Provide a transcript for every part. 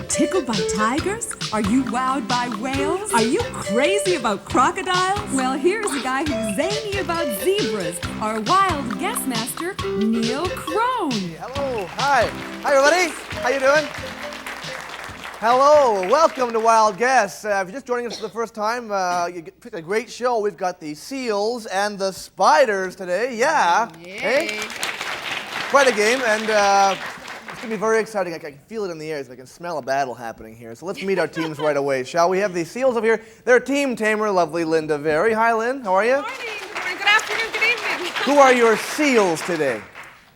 Tickled by tigers? Are you wowed by whales? Are you crazy about crocodiles? Well, here's a guy who's zany about zebras, our wild guest master, Neil Crone. Hello, hi. Hi, everybody. How you doing? Hello, welcome to Wild Guests. If you're just joining us for the first time, you picked a great show. We've got the seals and the spiders today. Yeah. Hey? Quite a game, and it's going to be very exciting. I can feel it in the air. I can smell a battle happening here. So let's meet our teams right away, shall we? Have the seals over here. They're team tamer, lovely Linda Verry. Hi, Lynn. How are you? Good morning. Good morning. Good afternoon. Good evening. Who are your seals today?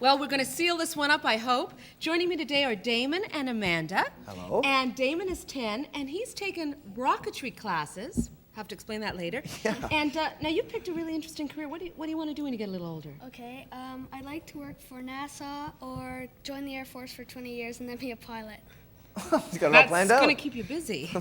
Well, we're going to seal this one up, I hope. Joining me today are Damon and Amanda. Hello. And Damon is 10, and he's taken rocketry classes. Have to explain that later. Yeah. And now you picked a really interesting career. What do you want to do when you get a little older? Okay, I'd like to work for NASA or join the Air Force for 20 years and then be a pilot. He's got it all planned out. That's going to keep you busy.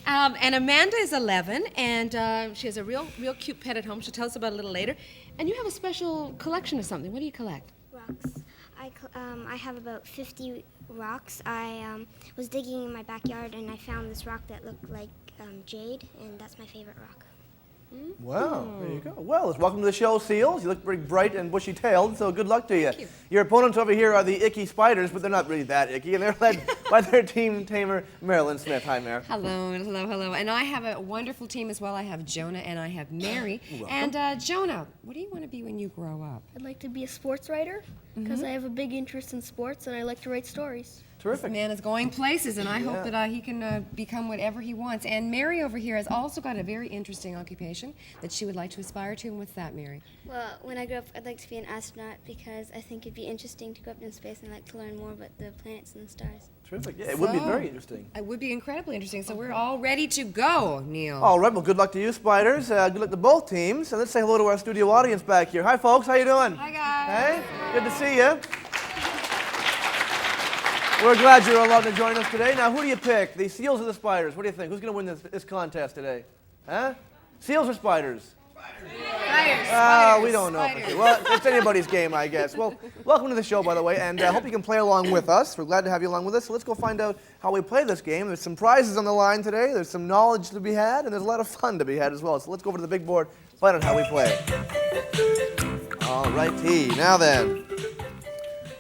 And Amanda is 11, and she has a real cute pet at home. She'll tell us about it a little later. And you have a special collection of something. What do you collect? Rocks. I have about 50 rocks. I was digging in my backyard and I found this rock that looked like jade, and that's my favorite rock. Wow, there you go. Well, welcome to the show, seals. You look pretty bright and bushy-tailed, so good luck to you. Thank you. Your opponents over here are the icky spiders, but they're not really that icky, and they're led by their team tamer, Mairlyn Smith. Hi, Mair. Hello. And I have a wonderful team as well. I have Jonah and I have Mary. Welcome. And Jonah, what do you want to be when you grow up? I'd like to be a sports writer because I have a big interest in sports and I like to write stories. Terrific. This man is going places, and I hope that he can become whatever he wants. And Mary over here has also got a very interesting occupation that she would like to aspire to. And what's that, Mary? Well, when I grow up, I'd like to be an astronaut because I think it'd be interesting to go up in space and I'd like to learn more about the planets and the stars. Terrific. Yeah, it would be very interesting. It would be incredibly interesting. So we're all ready to go, Neil. All right, well, good luck to you, spiders. Good luck to both teams. And let's say hello to our studio audience back here. Hi, folks. How you doing? Hi, guys. Hey, good to see you. We're glad you're allowed to join us today. Now, who do you pick? The seals or the spiders? What do you think? Who's going to win this contest today? Huh? Seals or spiders? Spiders. We don't know. Well, it's anybody's game, I guess. Well, welcome to the show, by the way, and I hope you can play along with us. We're glad to have you along with us. So let's go find out how we play this game. There's some prizes on the line today. There's some knowledge to be had, and there's a lot of fun to be had as well. So let's go over to the big board, find out how we play. All righty. Now then.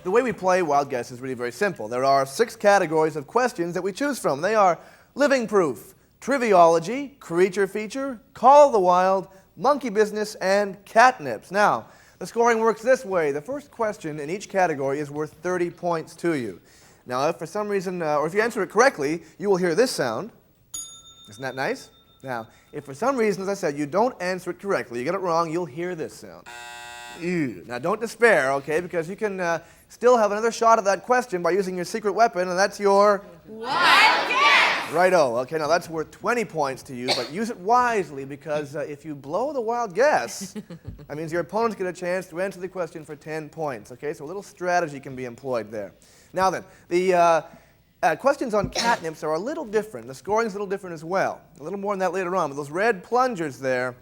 The way we play Wild Guess is really very simple. There are 6 categories of questions that we choose from. They are living proof, triviology, creature feature, call of the wild, monkey business, and catnips. Now, the scoring works this way. The first question in each category is worth 30 points to you. Now, if for some reason, or if you answer it correctly, you will hear this sound. Isn't that nice? Now, if for some reason, as I said, you don't answer it correctly, you get it wrong, you'll hear this sound. Ew. Now, don't despair, okay, because you can still have another shot at that question by using your secret weapon, and that's your... Wild guess! Righto. Okay, now that's worth 20 points to you, but use it wisely, because if you blow the wild guess, that means your opponents get a chance to answer the question for 10 points, okay? So a little strategy can be employed there. Now then, the questions on catnips are a little different. The scoring's a little different as well. A little more on that later on, but those red plungers there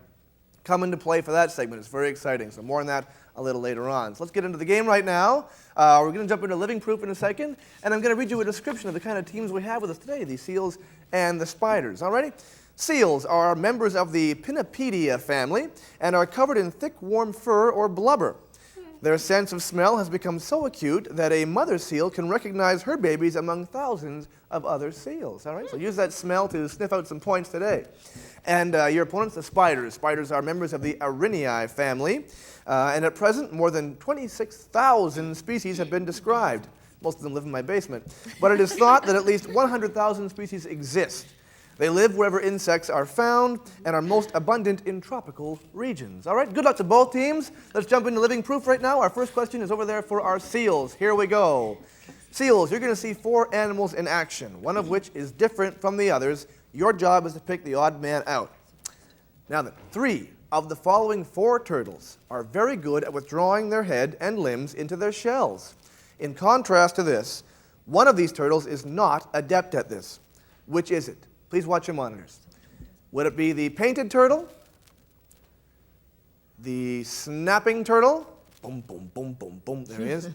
come into play for that segment. It's very exciting, so more on that a little later on. So let's get into the game right now. We're going to jump into living proof in a second, and I'm going to read you a description of the kind of teams we have with us today, the seals and the spiders. Alrighty? Seals are members of the Pinnipedia family and are covered in thick, warm fur or blubber. Their sense of smell has become so acute that a mother seal can recognize her babies among thousands of other seals. All right, so use that smell to sniff out some points today. And your opponents, the spiders. Spiders are members of the Arinei family. And at present, more than 26,000 species have been described. Most of them live in my basement. But it is thought that at least 100,000 species exist. They live wherever insects are found and are most abundant in tropical regions. All right, good luck to both teams. Let's jump into living proof right now. Our first question is over there for our seals. Here we go. Seals, you're going to see 4 animals in action, one of which is different from the others. Your job is to pick the odd man out. Now then, 3 of the following 4 turtles are very good at withdrawing their head and limbs into their shells. In contrast to this, one of these turtles is not adept at this. Which is it? Please watch your monitors. Would it be the painted turtle? The snapping turtle? Boom, boom, boom, boom, boom. There he is.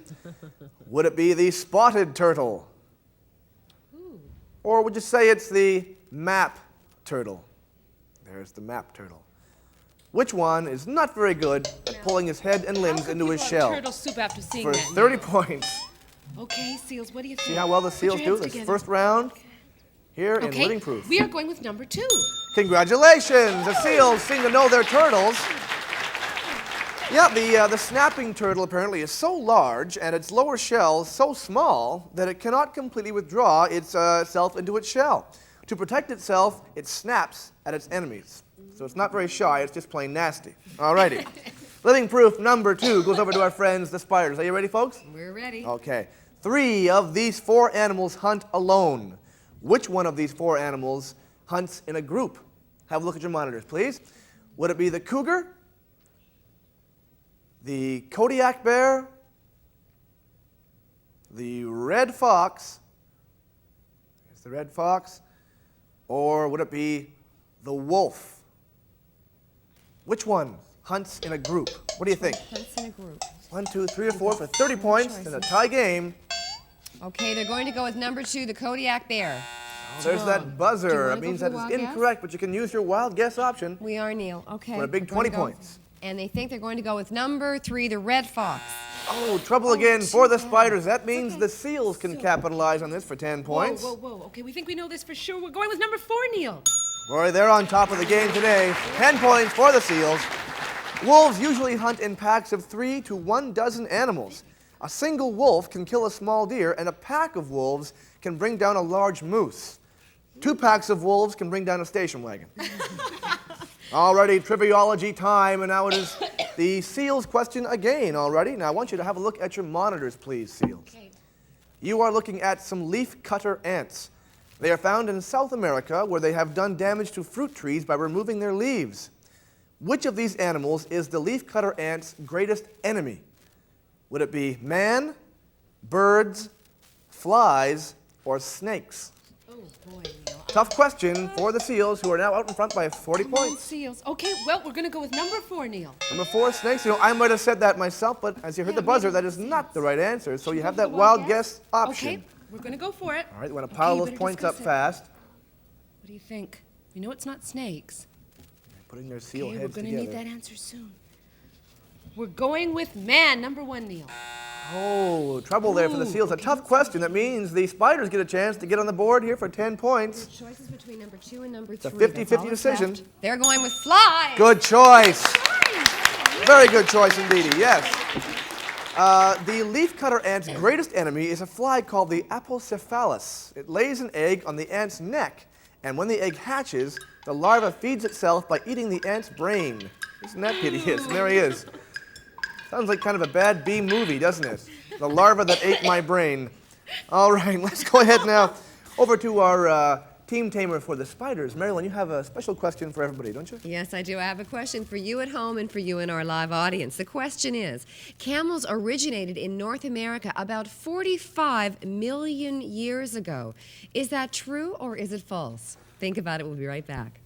Would it be the spotted turtle? Ooh. Or would you say it's the map turtle? There's the map turtle. Which one is not very good at pulling his head and limbs into his shell? Turtle soup after seeing For that. 30 points. Okay, Seals, what do you think? See how well the Put your Seals do hands this together. first round here in Okay, Living Proof. we are going with number 2. Congratulations! The Seals seem to know their turtles. Yeah, the snapping turtle apparently is so large and its lower shell so small that it cannot completely withdraw itself into its shell. To protect itself, it snaps at its enemies. So it's not very shy, it's just plain nasty. Alrighty. Living Proof number 2 goes over to our friends, the spiders. Are you ready, folks? We're ready. Okay. 3 of these 4 animals hunt alone. Which one of these 4 animals hunts in a group? Have a look at your monitors, please. Would it be the cougar, the Kodiak bear, the red fox, there's the red fox, or would it be the wolf? Which one hunts in a group? What do you think? Hunts in a group. 1, 2, 3, or 4 for 30 points in a tie game. Okay, they're going to go with number 2, the Kodiak bear. Oh, there's that buzzer. wanna That go means for a that is wild guess? incorrect, but you can use your wild guess option We are, Neil. Okay. for a big we're going 20 to go- points. And they think they're going to go with number 3, the red fox. Oh, trouble again for the spiders. That means the Seals can capitalize on this for 10 points. Whoa, whoa, whoa. Okay, we think we know this for sure. We're going with number 4, Neil. Boy, they're on top of the game today. 10 points for the Seals. Wolves usually hunt in packs of 3 to 1 dozen animals. A single wolf can kill a small deer, and a pack of wolves can bring down a large moose. 2 packs of wolves can bring down a station wagon. Alrighty, Triviology time, and now it is the Seals question again already. Now I want you to have a look at your monitors, please, Seals. Okay. You are looking at some leaf cutter ants. They are found in South America, where they have done damage to fruit trees by removing their leaves. Which of these animals is the leafcutter ant's greatest enemy? Would it be man, birds, flies, or snakes? Oh, boy, Neil. Tough question for the Seals, who are now out in front by 40 Come on, points. Seals. Okay, well, we're going to go with number 4, Neil. Number 4, snakes. You know, I might have said that myself, but as you heard the buzzer, that is not the right answer. So you have that wild guess option. Okay, we're going to go for it. All right, you want to pile Okay, you those better points up discuss it. fast. What do you think? You know it's not snakes. Putting their seal Okay, we're heads going to together. need that answer soon. We're going with man, number 1, Neil. Oh, trouble there for the Ooh, Seals. A okay, tough question. That means the Spiders get a chance to get on the board here for 10 points. Choices between number 2 and number 3. It's a 50-50 decision. They're going with fly. Good choice. Very good choice indeed, yes. The leafcutter ant's greatest enemy is a fly called the apocephalus. It lays an egg on the ant's neck, and when the egg hatches, the larva feeds itself by eating the ant's brain. Isn't that hideous? And there he is. Sounds like kind of a bad B movie, doesn't it? The larva that ate my brain. All right, let's go ahead now over to our team tamer for the Spiders. Mairlyn, you have a special question for everybody, don't you? Yes, I do. I have a question for you at home and for you in our live audience. The question is, camels originated in North America about 45 million years ago. Is that true or is it false? Think about it. We'll be right back.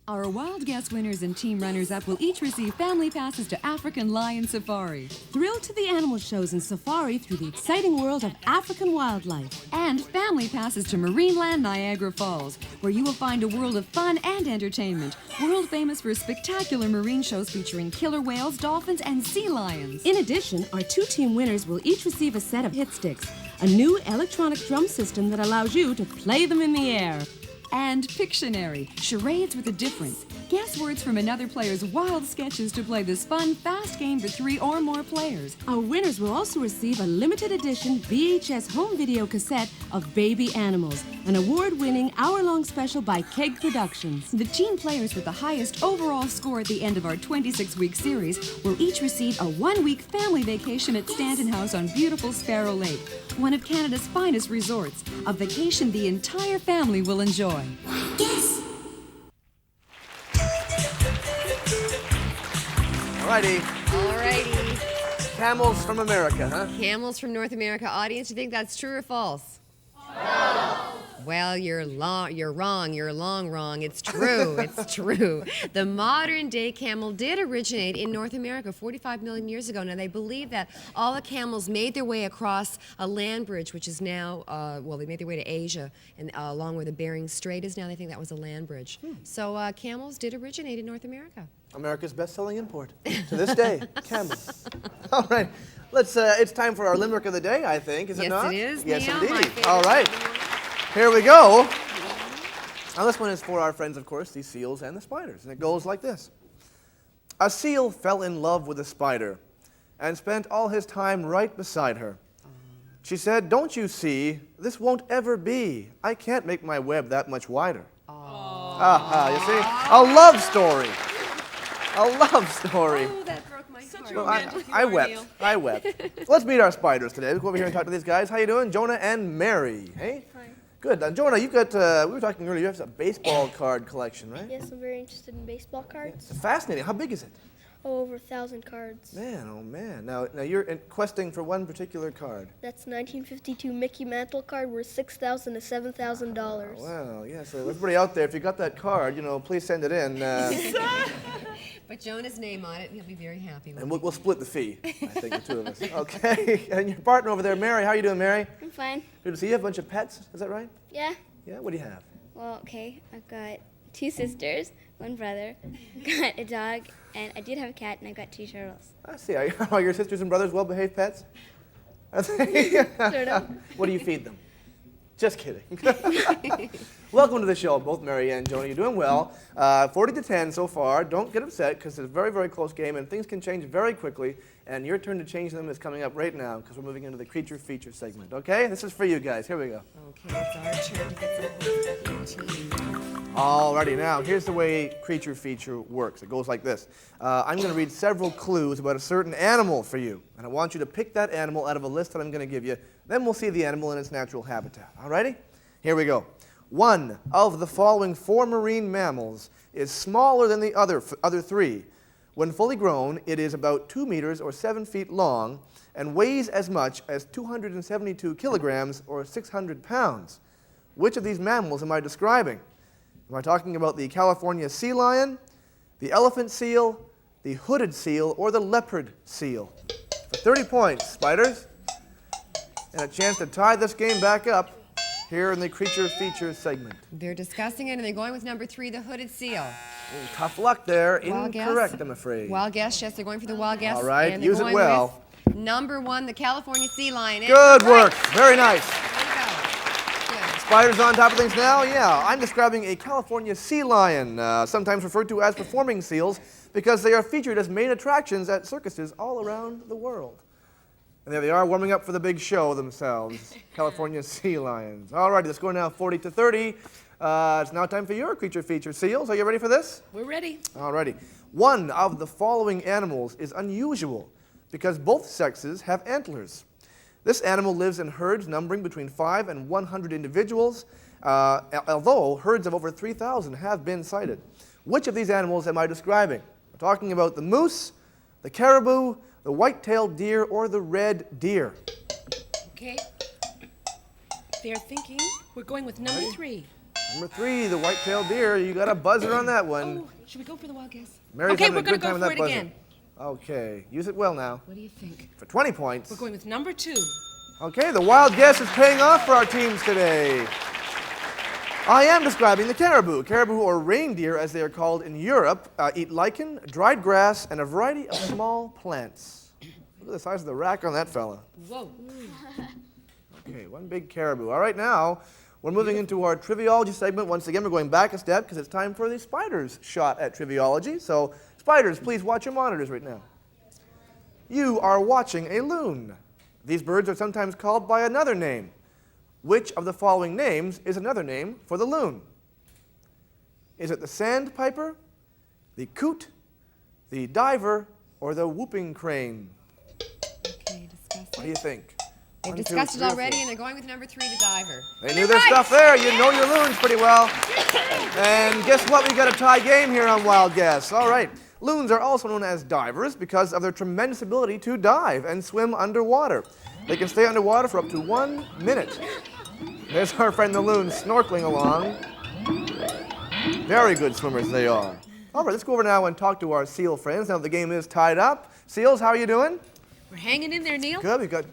Our Wild Guess winners and team runners-up will each receive family passes to African Lion Safari. Thrill to the animal shows and safari through the exciting world of African wildlife. And family passes to Marineland Niagara Falls, where you will find a world of fun and entertainment. World famous for spectacular marine shows featuring killer whales, dolphins, and sea lions. In addition, our 2 team winners will each receive a set of hit sticks, a new electronic drum system that allows you to play them in the air. And Pictionary, charades with a difference. Guess words from another player's wild sketches to play this fun, fast game for 3 or more players. Our winners will also receive a limited edition VHS home video cassette of Baby Animals, an award-winning hour-long special by Keg Productions. The team players with the highest overall score at the end of our 26-week series will each receive a 1-week family vacation at Stanton House on beautiful Sparrow Lake, one of Canada's finest resorts, a vacation the entire family will enjoy. Alrighty. Camels from America, huh? Camels from North America. Audience, you think that's true or false? Well, you're wrong. You're wrong. It's true. It's true. The modern-day camel did originate in North America 45 million years ago. Now, they believe that all the camels made their way across a land bridge, which is now, they made their way to Asia, and along where the Bering Strait is now, they think that was a land bridge. So camels did originate in North America. America's best-selling import to this day, camels. All right, it's time for our limerick of the day, I think, is it not? Yes, it is. Yes, Neil, indeed. All right, here we go. Now, this one is for our friends, of course, the seals and the spiders, and it goes like this. A seal fell in love with a spider and spent all his time right beside her. She said, "Don't you see, this won't ever be. I can't make my web that much wider." You see? A love story. A love story. Oh, that broke my heart. Well, I wept. Let's meet our spiders today. Let's go over here and talk to these guys. How you doing? Jonah and Mary. Hey? Fine. Good. Jonah, you've got, we were talking earlier, you have a baseball card collection, right? Yes, I'm very interested in baseball cards. Fascinating. How big is it? Oh, over 1,000 cards. Man, oh man. Now you're questing for one particular card. That's 1952 Mickey Mantle card worth $6,000 to $7,000. Well, yeah, so everybody out there, if you got that card, please send it in. Put Jonah's name on it, and he'll be very happy with And we'll split the fee, I think, the two of us. Okay. And your partner over there, Mary, how you doing, Mary? I'm fine. Good to see you. Have a bunch of pets, is that right? Yeah. Yeah, what do you have? Well, okay. I've got 2 sisters, 1 brother. I've got a dog, and I did have a cat, and I've got 2 turtles. I see. Are your sisters and brothers well-behaved pets? Are they? Sort of. What do you feed them? Just kidding. Welcome to the show, both Mary and Jonah. You're doing well. 40-10 so far. Don't get upset because it's a very, very close game and things can change very quickly. And your turn to change them is coming up right now because we're moving into the creature feature segment. Okay? This is for you guys. Here we go. Okay, it's our turn to get some routine. Alrighty, now here's the way creature feature works. It goes like this. I'm going to read several clues about a certain animal for you, and I want you to pick that animal out of a list that I'm going to give you. Then we'll see the animal in its natural habitat. Alrighty? Here we go. One of the following 4 marine mammals is smaller than the other 3. When fully grown, it is about 2 meters or 7 feet long and weighs as much as 272 kilograms or 600 pounds. Which of these mammals am I describing? Am I talking about the California sea lion, the elephant seal, the hooded seal, or the leopard seal? For 30 points, spiders. And a chance to tie this game back up here in the creature features segment. They're discussing it, and they're going with number 3, the hooded seal. Ooh, tough luck there. Wild Incorrect, guess? I'm afraid. Wild guess, yes, they're going for the wild guess. All right, and they're use it going well. with number 1, the California sea lion. Good Right. work. Very nice. There you go. Good. Spiders on top of things now? Yeah, I'm describing a California sea lion, sometimes referred to as performing seals, because they are featured as main attractions at circuses all around the world. And there they are, warming up for the big show themselves, California sea lions. All right, let's go now 40-30. It's now time for your creature feature. Seals, are you ready for this? We're ready. All righty. One of the following animals is unusual because both sexes have antlers. This animal lives in herds numbering between 5 and 100 individuals, although herds of over 3,000 have been sighted. Which of these animals am I describing? We're talking about the moose, the caribou, the white-tailed deer, or the red deer. Okay. They're thinking. We're going with number 3. Number 3, the white-tailed deer. You got a buzzer on that one. Oh, should we go for the wild guess? Mary's okay, having we're a going good to time go with for that it buzzer. again. Okay, use it well now. What do you think? For 20 points. We're going with number 2. Okay, the wild guess is paying off for our teams today. I am describing the caribou. Caribou, or reindeer as they are called in Europe, eat lichen, dried grass, and a variety of small plants. Look at the size of the rack on that fella. Whoa. Okay, one big caribou. All right, now, We're moving into our Triviology segment. Once again, we're going back a step because it's time for the Spiders' shot at Triviology. So, Spiders, please watch your monitors right now. You are watching a loon. These birds are sometimes called by another name. Which of the following names is another name for the loon? Is it the sandpiper, the coot, the diver, or the whooping crane? Okay, discuss What do you think? They've 1, 2, discussed it 3, or already, 4. and they're going with number 3, the diver. They knew their stuff there. You know your loons pretty well. And guess what? We've got a tie game here on Wild Guess. All right. Loons are also known as divers because of their tremendous ability to dive and swim underwater. They can stay underwater for up to 1 minute. There's our friend the loon snorkeling along. Very good swimmers they are. All right, let's go over now and talk to our seal friends. Now the game is tied up. Seals, how are you doing? We're hanging in there, Neil. Good. We've got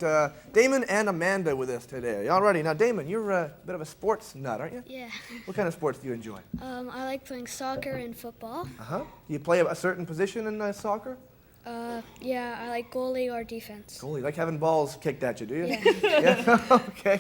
Damon and Amanda with us today. All righty. Now, Damon, you're a bit of a sports nut, aren't you? Yeah. What kind of sports do you enjoy? I like playing soccer and football. Uh-huh. Do you play a certain position in soccer? Yeah, I like goalie or defense. Goalie. Like having balls kicked at you, do you? Yeah. Yeah? Okay.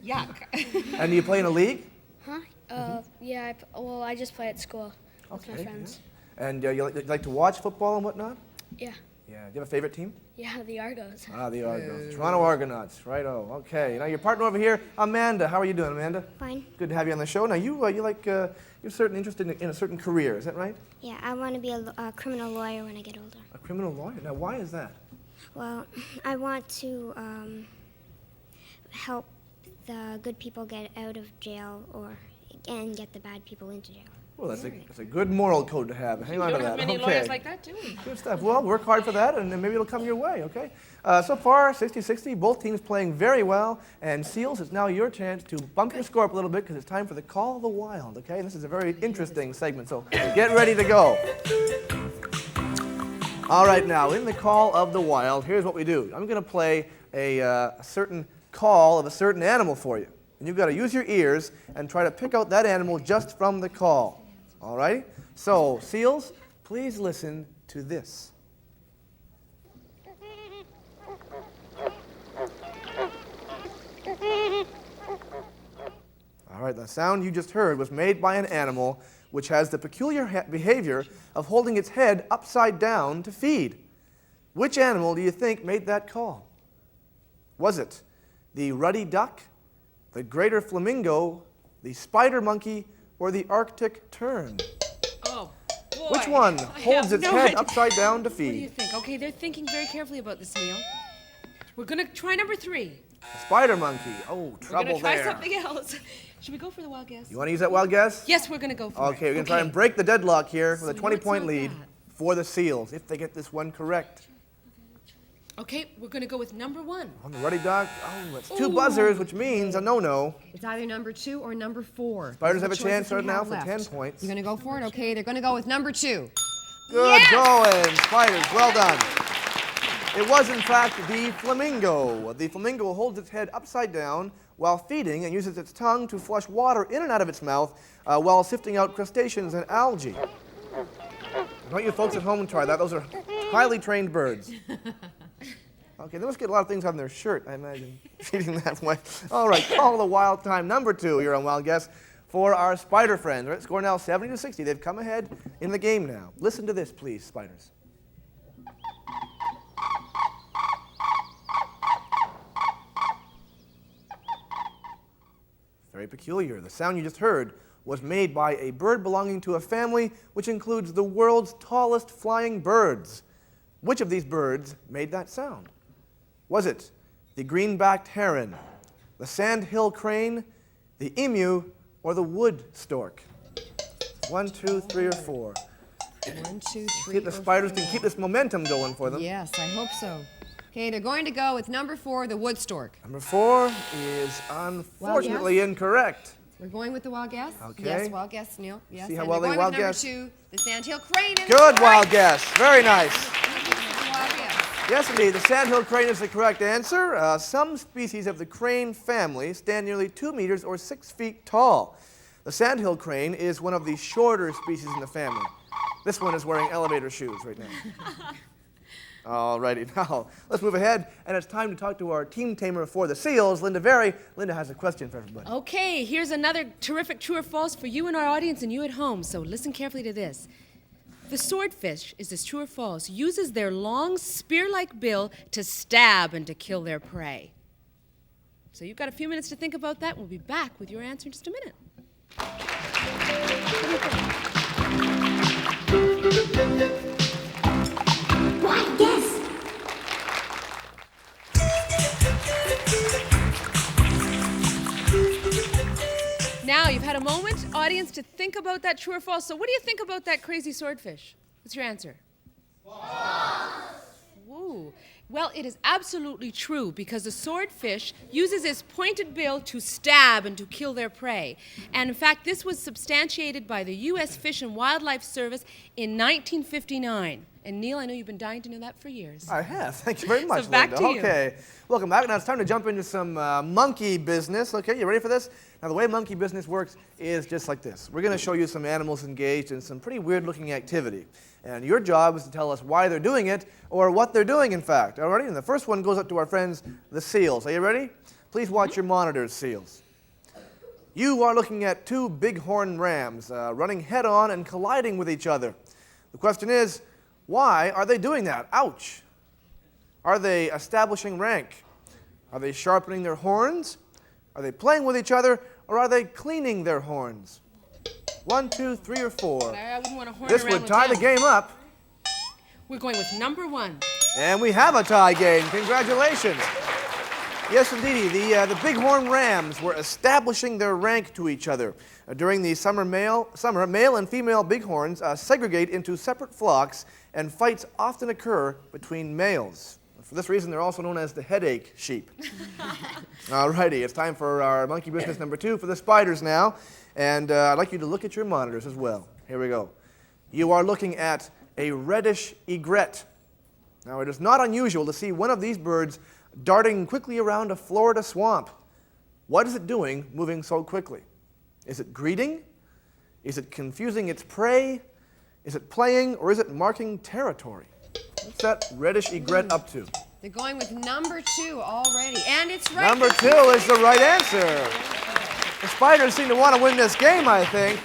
Yuck. And do you play in a league? Huh? Yeah, I just play at school with my Okay, friends. Yeah. And you like to watch football and whatnot? Yeah. Yeah. Do you have a favorite team? Yeah, the Argos. Ah, the Argonauts. Toronto Argonauts. Righto. Okay. Now, your partner over here, Amanda. How are you doing, Amanda? Fine. Good to have you on the show. Now, you you're certain interested in a certain career. Is that right? Yeah, I want to be a criminal lawyer when I get older. A criminal lawyer. Now, why is that? Well, I want to help the good people get out of jail and get the bad people into jail. Well, that's a good moral code to have. Hang on We to don't that. have many Okay. lawyers like that, do we? Good stuff. Well, work hard for that, and then maybe it'll come your way, okay? So far, 60-60, both teams playing very well. And Seals, it's now your chance to bump your score up a little bit because it's time for the Call of the Wild, okay? This is a very interesting segment, so get ready to go. All right, now, in the Call of the Wild, here's what we do. I'm going to play a certain call of a certain animal for you. And you've got to use your ears and try to pick out that animal just from the call. All right? So, Seals, please listen to this. All right, the sound you just heard was made by an animal which has the peculiar behavior of holding its head upside down to feed. Which animal do you think made that call? Was it the ruddy duck, the greater flamingo, the spider monkey, or the Arctic tern? Oh, boy. Which one I holds have its no head idea. upside down to What do you feed? think? Okay, they're thinking very carefully about this, Neil. We're going to try number 3. The spider monkey. Oh, We're going trouble to try there. something else. Should we go for the wild guess? You want to use that wild guess? Yes, we're going to go for it. Okay, we're going to try and break the deadlock here with a So 20-point what's lead not that? for the Seals, if they get this one correct. Okay, we're going to go with number 1. On the ruddy duck, oh, it's 2 Ooh. buzzers, which means a no-no. It's either number 2 or number 4. Spiders Those have are a the chance choices we right now have for 10 left. points. You're going to go for it? Okay, they're going to go with number 2. Good going, Spiders. Well done. It was, in fact, the flamingo. The flamingo holds its head upside down while feeding and uses its tongue to flush water in and out of its mouth while sifting out crustaceans and algae. Don't you folks at home try that. Those are highly trained birds. Okay, they must get a lot of things on their shirt, I imagine, feeding that way. All right, Call of the Wild time number 2 here on Wild Guess for our spider friends. Right, score now 70-60. They've come ahead in the game now. Listen to this, please, spiders. Very peculiar. The sound you just heard was made by a bird belonging to a family which includes the world's tallest flying birds. Which of these birds made that sound? Was it the green-backed heron, the sandhill crane, the emu, or the wood stork? 1, 2, 3, or 4. 1, 2, 3. See if the spiders can keep this momentum going for them. Yes, I hope so. Okay, they're going to go with number 4, the wood stork. Number 4 is unfortunately incorrect. We're going with the wild guess? Okay. Yes, wild guess, Neil. Yes. See how and well they're they going wild with number guess? 2, the sandhill crane. and Good it's wild right. guess. Very nice. Wild guess. Yes, indeed. The sandhill crane is the correct answer. Some species of the crane family stand nearly 2 meters or 6 feet tall. The sandhill crane is one of the shorter species in the family. This one is wearing elevator shoes right now. All righty, now let's move ahead, and it's time to talk to our team tamer for the seals, Linda Verry. Linda has a question for everybody. Okay, here's another terrific true or false for you in our audience and you at home, so listen carefully to this. The swordfish, is this true or false, uses their long spear-like bill to stab and to kill their prey. So you've got a few minutes to think about that. We'll be back with your answer in just a minute. Wild guess. Now, you've had a moment, audience, to think about that true or false. So what do you think about that crazy swordfish? What's your answer? False. Woo. Well, it is absolutely true because the swordfish uses its pointed bill to stab and to kill their prey. And in fact, this was substantiated by the U.S. Fish and Wildlife Service in 1959. And Neil, I know you've been dying to know that for years. I have. Thank you very much, So back Linda. to you. Okay, welcome back. Now it's time to jump into some monkey business. Okay, you ready for this? Now the way monkey business works is just like this. We're going to show you some animals engaged in some pretty weird-looking activity. And your job is to tell us why they're doing it or what they're doing, in fact. All right? And the first one goes up to our friends, the seals. Are you ready? Please watch your monitors, seals. You are looking at two bighorn rams running head-on and colliding with each other. The question is, why are they doing that? Ouch. Are they establishing rank? Are they sharpening their horns? Are they playing with each other? Or are they cleaning their horns? 1, 2, 3, or 4. I wouldn't want to horn This around would with tie the them. game up. We're going with number 1. And we have a tie game. Congratulations. Yes, indeed. The bighorn rams were establishing their rank to each other. During the summer, male and female bighorns segregate into separate flocks, and fights often occur between males. For this reason, they're also known as the headache sheep. All righty, it's time for our monkey business number 2 for the spiders now. And I'd like you to look at your monitors as well. Here we go. You are looking at a reddish egret. Now, it is not unusual to see one of these birds darting quickly around a Florida swamp. What is it doing moving so quickly? Is it greeting? Is it confusing its prey? Is it playing, or is it marking territory? What's that reddish egret up to? They're going with number 2 already, and it's right. Number 2 is the right answer. The spiders seem to want to win this game, I think.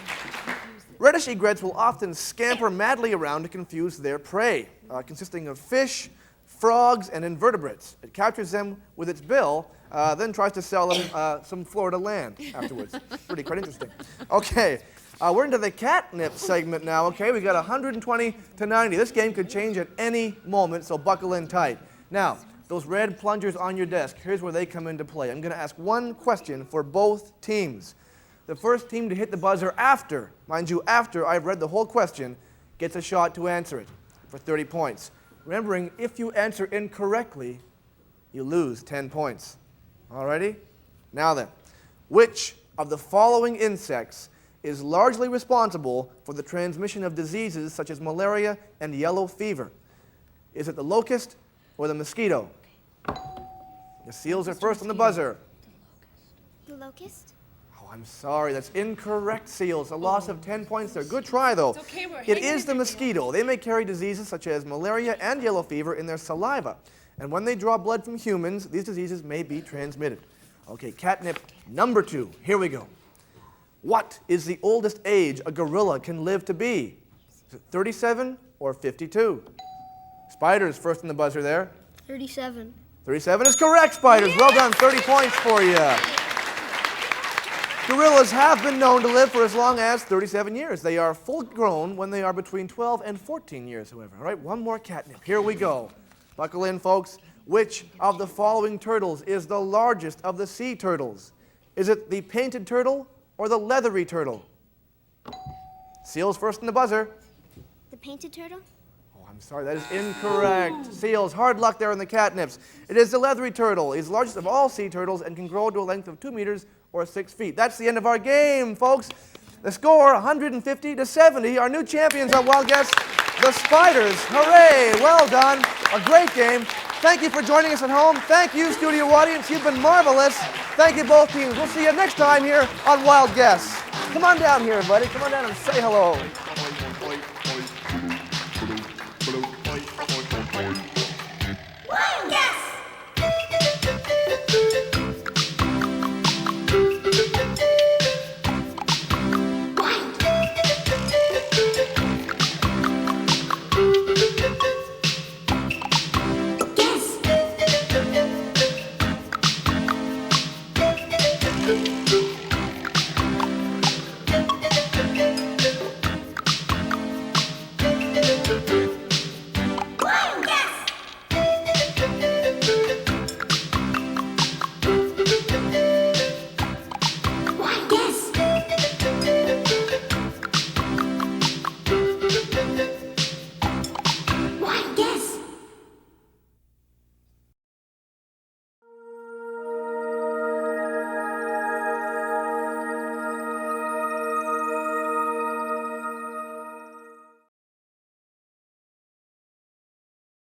Reddish egrets will often scamper madly around to confuse their prey, consisting of fish, frogs, and invertebrates. It captures them with its bill, then tries to sell them some Florida land afterwards. Pretty quite interesting. Okay, we're into the catnip segment now. Okay, we got 120 to 90. This game could change at any moment, so buckle in tight. Now, those red plungers on your desk, here's where they come into play. I'm going to ask one question for both teams. The first team to hit the buzzer after, mind you, after I've read the whole question, gets a shot to answer it for 30 points. Remembering, if you answer incorrectly, you lose 10 points. All righty? Now then, which of the following insects is largely responsible for the transmission of diseases such as malaria and yellow fever? Is it the locust or the mosquito? The seals are first on the buzzer. The locust? Oh, I'm sorry, that's incorrect, seals. A loss of 10 points there. Good try, though. It's okay, we're It hanging is in the there. mosquito. They may carry diseases such as malaria and yellow fever in their saliva. And when they draw blood from humans, these diseases may be transmitted. Okay, catnip number 2. Here we go. What is the oldest age a gorilla can live to be? Is it 37 or 52? Spiders first on the buzzer there. 37. 37 is correct, Spiders. Well done, 30 points for you. Gorillas have been known to live for as long as 37 years. They are full grown when they are between 12 and 14 years, however. All right, one more catnip. Here we go. Buckle in, folks. Which of the following turtles is the largest of the sea turtles? Is it the painted turtle or the leathery turtle? Seals first in the buzzer. The painted turtle? Oh, I'm sorry, that is incorrect. Seals, hard luck there in the catnips. It is the leathery turtle. He's the largest of all sea turtles and can grow to a length of 2 meters or 6 feet. That's the end of our game, folks. The score, 150 to 70. Our new champions on Wild Guess, the Spiders. Hooray! Well done. A great game. Thank you for joining us at home. Thank you, studio audience. You've been marvelous. Thank you, both teams. We'll see you next time here on Wild Guess. Come on down here, buddy. Come on down and say hello. Thank you.